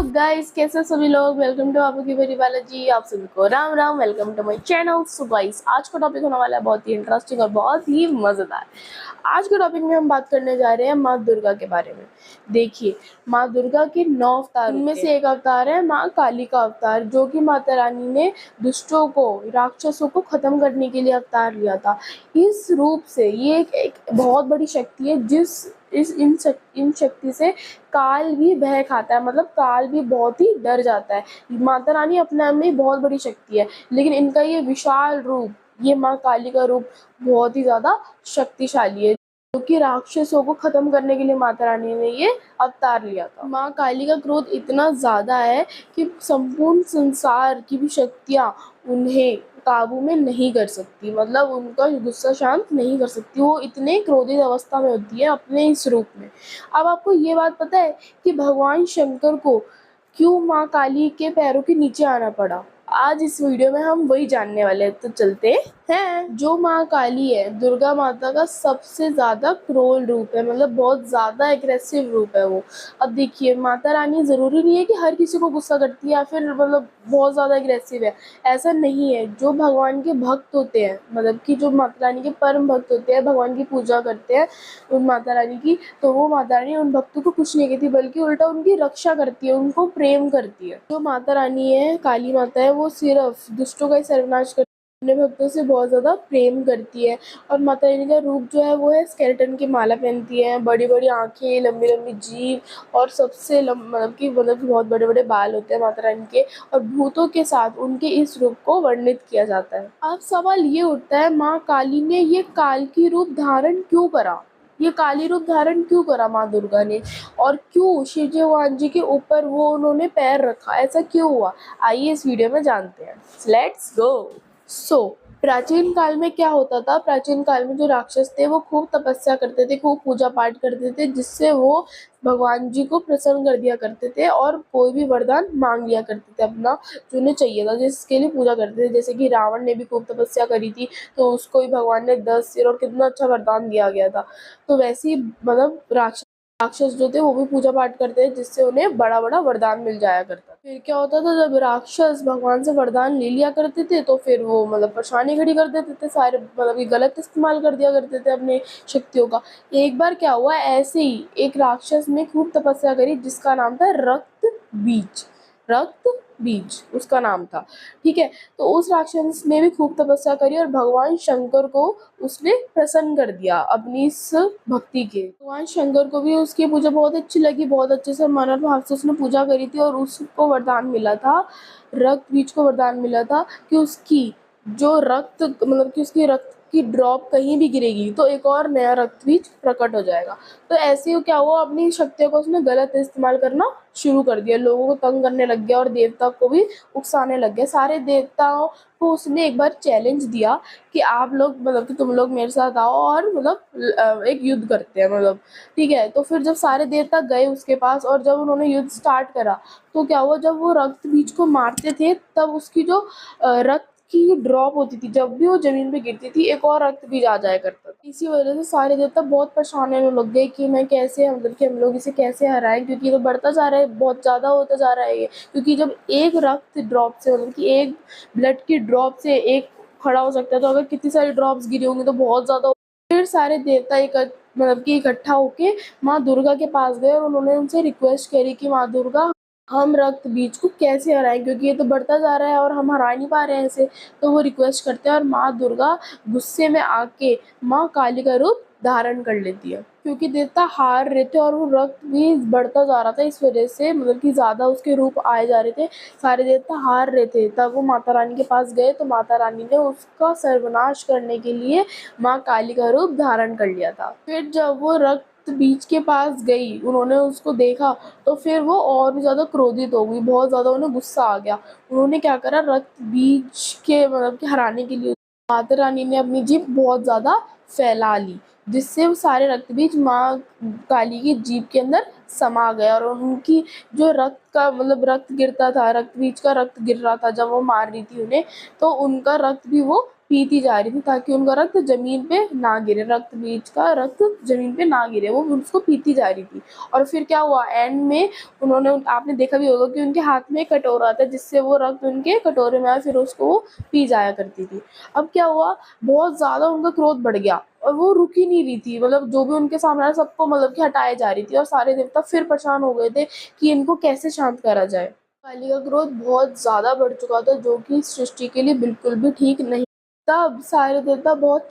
Guys, कैसे सभी लोग। वेलकम टू आपकी मेरी बालाजी। आप सभी को Ram Ram. Welcome to my channel. So guys, आज का टॉपिक होने वाला है बहुत ही इंटरेस्टिंग और बहुत ही मज़ेदार। आज के टॉपिक में हम बात करने जा रहे हैं माँ दुर्गा के बारे में। देखिए, माँ दुर्गा के 9 अवतार, उनमें से एक अवतार है माँ काली का अवतार, जो कि माता रानी ने दुष्टों को, राक्षसों को खत्म करने के लिए अवतार लिया था। इस रूप से ये एक बहुत बड़ी शक्ति है, इन शक्ति से काल भी भय खाता है, मतलब काल भी बहुत ही डर जाता है। माता रानी अपने आप में बहुत बड़ी शक्ति है, लेकिन इनका ये विशाल रूप, ये माँ काली का रूप बहुत ही ज़्यादा शक्तिशाली है, क्योंकि राक्षसों को खत्म करने के लिए माता रानी ने ये अवतार लिया था। माँ काली का क्रोध इतना ज़्यादा है कि संपूर्ण संसार की भी शक्तियाँ उन्हें काबू में नहीं कर सकती, मतलब उनका गुस्सा शांत नहीं कर सकती। वो इतने क्रोधित अवस्था में होती है अपने इस रूप में। अब आपको ये बात पता है कि भगवान शंकर को क्यों माँ काली के पैरों के नीचे आना पड़ा? आज इस वीडियो में हम वही जानने वाले हैं, तो चलते हैं। जो माँ काली है, दुर्गा माता का सबसे ज्यादा क्रूर रूप है, मतलब बहुत ज्यादा एग्रेसिव रूप है वो। अब देखिए, माता रानी जरूरी नहीं है कि हर किसी को गुस्सा करती है या फिर मतलब बहुत ज्यादा एग्रेसिव है, ऐसा नहीं है। जो भगवान के भक्त होते हैं, मतलब कि जो माता रानी के परम भक्त होते हैं, भगवान की पूजा करते हैं उन माता रानी की, तो वो माता रानी उन भक्तों को कुछ नहीं कहती, बल्कि उल्टा उनकी रक्षा करती है, उनको प्रेम करती है। जो माता रानी है, काली माता है, वो सिर्फ दुष्टों का ही सर्वनाश करती है, अपने भक्तों से बहुत ज़्यादा प्रेम करती है। और माता रानी का रूप जो है वो है स्केलेटन की माला पहनती है, बड़ी बड़ी आँखें, लंबी लंबी जीभ और सबसे मतलब कि बहुत बड़े बड़े बाल होते हैं माता रानी के, और भूतों के साथ उनके इस रूप को वर्णित किया जाता है। अब सवाल ये उठता है, माँ काली ने ये काल की रूप धारण क्यों करा? ये काली रूप धारण क्यों करा माँ दुर्गा ने, और क्यों शिव जी भगवान जी के ऊपर वो उन्होंने पैर रखा, ऐसा क्यों हुआ? आइए इस वीडियो में जानते हैं। Let's go. प्राचीन काल में क्या होता था? प्राचीन काल में जो राक्षस थे वो खूब तपस्या करते थे, खूब पूजा पाठ करते थे, जिससे वो भगवान जी को प्रसन्न कर दिया करते थे और कोई भी वरदान मांग लिया करते थे अपना, जो उन्हें चाहिए था, जिसके लिए पूजा करते थे। जैसे कि रावण ने भी खूब तपस्या करी थी, तो उसको भी भगवान ने 10 सिर और कितना अच्छा वरदान दिया गया था। तो वैसे ही मतलब राक्षस जो थे वो भी पूजा पाठ करते थे, जिससे उन्हें बड़ा बड़ा वरदान मिल जाया करता। फिर क्या होता था, जब राक्षस भगवान से वरदान ले लिया करते थे तो फिर वो मतलब परेशानी खड़ी कर देते थे सारे, मतलब ये गलत इस्तेमाल कर दिया करते थे अपने शक्तियों का। एक बार क्या हुआ, ऐसे ही एक राक्षस ने खूब तपस्या करी, जिसका नाम था रक्त बीज उसका नाम था। ठीक है, तो उस राक्षस ने भी खूब तपस्या करी और भगवान शंकर को उसने प्रसन्न कर दिया अपनी इस भक्ति के। भगवान शंकर को भी उसकी पूजा बहुत अच्छी लगी, बहुत अच्छे से मन और भाव से उसने पूजा करी थी, और उसको वरदान मिला था, रक्त बीज को वरदान मिला था कि उसकी जो रक्त, मतलब कि उसकी रक्त की ड्रॉप कहीं भी गिरेगी तो एक और नया रक्त बीज प्रकट हो जाएगा। तो ऐसे ही क्या हुआ, अपनी शक्तियों को उसने गलत इस्तेमाल करना शुरू कर दिया, लोगों को तंग करने लग गया और देवता को भी उकसाने लग गया। सारे देवताओं को उसने एक बार चैलेंज दिया कि आप लोग, मतलब कि तुम लोग मेरे साथ आओ और मतलब एक युद्ध करते हैं, मतलब ठीक है। तो फिर जब सारे देवता गए उसके पास और जब उन्होंने युद्ध स्टार्ट करा, तो क्या हुआ, जब वो रक्त बीज को मारते थे तब उसकी जो रक्त की ड्रॉप होती थी, जब भी वो जमीन पे गिरती थी एक और रक्त बीज आ जाया करता था। इसी वजह से सारे देवता बहुत परेशान होने लग गए कि मैं कैसे, मतलब कि हम लोग इसे कैसे हराएं, क्योंकि ये तो बढ़ता जा रहा है, बहुत ज़्यादा होता जा रहा है ये। क्योंकि जब एक रक्त ड्रॉप से, मतलब कि एक ब्लड की ड्रॉप से एक खड़ा हो सकता है, तो अगर कितनी सारी ड्रॉप्स गिरी होंगी तो बहुत ज़्यादा। फिर सारे देवता मतलब कि इकट्ठा होके माँ दुर्गा के पास गए और उन्होंने उनसे रिक्वेस्ट करी कि माँ दुर्गा, हम रक्त बीज को कैसे हराएं, क्योंकि ये तो बढ़ता जा रहा है और हम हरा नहीं पा रहे हैं ऐसे। तो वो रिक्वेस्ट करते हैं और माँ दुर्गा गुस्से में आके माँ काली का रूप धारण कर लेती है, क्योंकि देवता हार रहे थे और वो रक्त भी बढ़ता जा रहा था, इस वजह से मतलब कि ज़्यादा उसके रूप आए जा रहे थे, सारे देवता हार रहे थे। तब वो माता रानी के पास गए तो माता रानी ने उसका सर्वनाश करने के लिए माँ काली का रूप धारण कर लिया था। फिर जब वो रक्त बीज के पास गई, उन्होंने उसको देखा, तो फिर वो और भी ज़्यादा क्रोधित हो गई, बहुत ज़्यादा उन्हें गुस्सा आ गया। उन्होंने क्या करा, रक्त बीज के मतलब कि हराने के लिए माता रानी ने अपनी जीभ बहुत ज़्यादा फैला ली, जिससे वो सारे रक्त बीज माँ काली की जीभ के अंदर समा गए, और उनकी जो रक्त का, मतलब रक्त गिरता था, रक्त बीज का रक्त गिर रहा था जब वो मार रही थी उन्हें, तो उनका रक्त भी वो पीती जा रही थी ताकि उनका रक्त जमीन पे ना गिरे, रक्त बीज का रक्त जमीन पे ना गिरे, वो उसको पीती जा रही थी। और फिर क्या हुआ एंड में उन्होंने, आपने देखा भी होगा कि उनके हाथ में एक कटोरा था जिससे वो रक्त उनके कटोरे में आया, फिर उसको वो पी जाया करती थी। अब क्या हुआ, बहुत ज़्यादा उनका क्रोध बढ़ गया और वो रुक ही नहीं रही थी, मतलब जो भी उनके सामने आया सबको मतलब कि हटाए जा रही थी, और सारे देवता फिर परेशान हो गए थे कि इनको कैसे शांत करा जाए। काली का क्रोध बहुत ज़्यादा बढ़ चुका था जो कि सृष्टि के लिए बिल्कुल भी ठीक नहीं। तब सारे देवता बहुत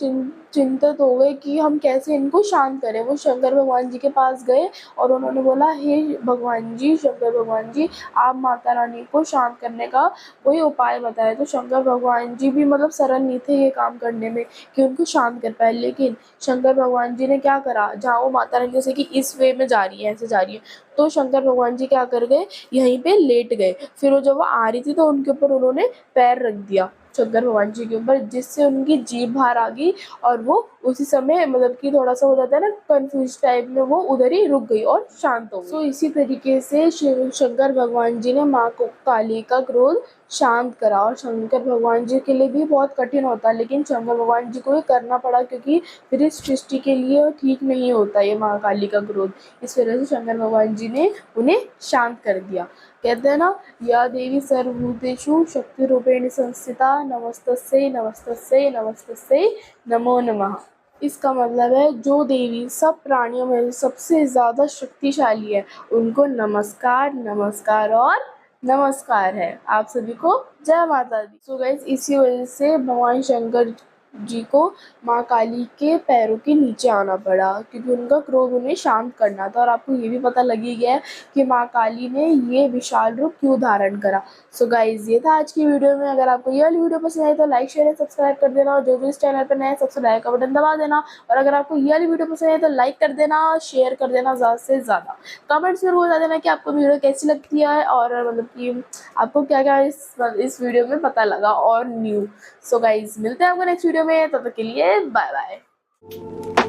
चिंतित हो गए कि हम कैसे इनको शांत करें। वो शंकर भगवान जी के पास गए और उन्होंने बोला, हे भगवान जी, शंकर भगवान जी, आप माता रानी को शांत करने का कोई उपाय बताएं। तो शंकर भगवान जी भी मतलब सरल नहीं थे ये काम करने में कि उनको शांत कर पाए। लेकिन शंकर भगवान जी ने क्या करा, जहाँ वो माता रानी जैसे कि इस वे में जा रही है, ऐसे जा रही है, तो शंकर भगवान जी क्या कर गए, यहीं पे लेट गए। फिर वो जब वो आ रही थी तो उनके ऊपर उन्होंने पैर रख दिया, शंकर भगवान जी के ऊपर, जिससे उनकी जीभ बाहर आ गई और वो उसी समय मतलब कि थोड़ा सा हो जाता है ना कंफ्यूज टाइप में, वो उधर ही रुक गई और शांत हो गई। सो इसी तरीके से शिव शंकर भगवान जी ने माँ को काली का क्रोध शांत करा। और शंकर भगवान जी के लिए भी बहुत कठिन होता है, लेकिन शंकर भगवान जी को ये करना पड़ा क्योंकि फिर इस सृष्टि के लिए ठीक नहीं होता ये माँ काली का क्रोध। इस वजह से शंकर भगवान जी ने उन्हें शांत कर दिया। कहते हैं ना, या देवी सर्वभूतेषु शक्ति रूपेण संस्थिता, नमस्तस्यै नमस्तस्यै नमस्तस्यै नमो नमः। इसका मतलब है जो देवी सब प्राणियों में सबसे ज़्यादा शक्तिशाली है, उनको नमस्कार नमस्कार और नमस्कार है। आप सभी को जय माता दी। सो गाइस, इसी वजह से भगवान शंकर जी को माँ काली के पैरों के नीचे आना पड़ा, क्योंकि उनका क्रोध उन्हें शांत करना था। और आपको ये भी पता लग ही गया है कि माँ काली ने ये विशाल रूप क्यों धारण करा। सो गाइज, ये था आज की वीडियो में। अगर आपको ये वाली वीडियो पसंद आई तो लाइक शेयर एंड सब्सक्राइब कर देना, और जो भी इस चैनल पर नए सब्सक्राइब का बटन दबा देना। और अगर आपको ये वाली वीडियो पसंद आई तो लाइक कर देना, शेयर कर देना ज़्यादा से ज़्यादा। कमेंट्स में बता देना कि आपको वीडियो कैसी लगती है, और मतलब कि आपको क्या क्या इस वीडियो में पता लगा और न्यू। सो गाइज, मिलते हैं आपको नेक्स्ट वीडियो में, तब तक के लिए बाय बाय।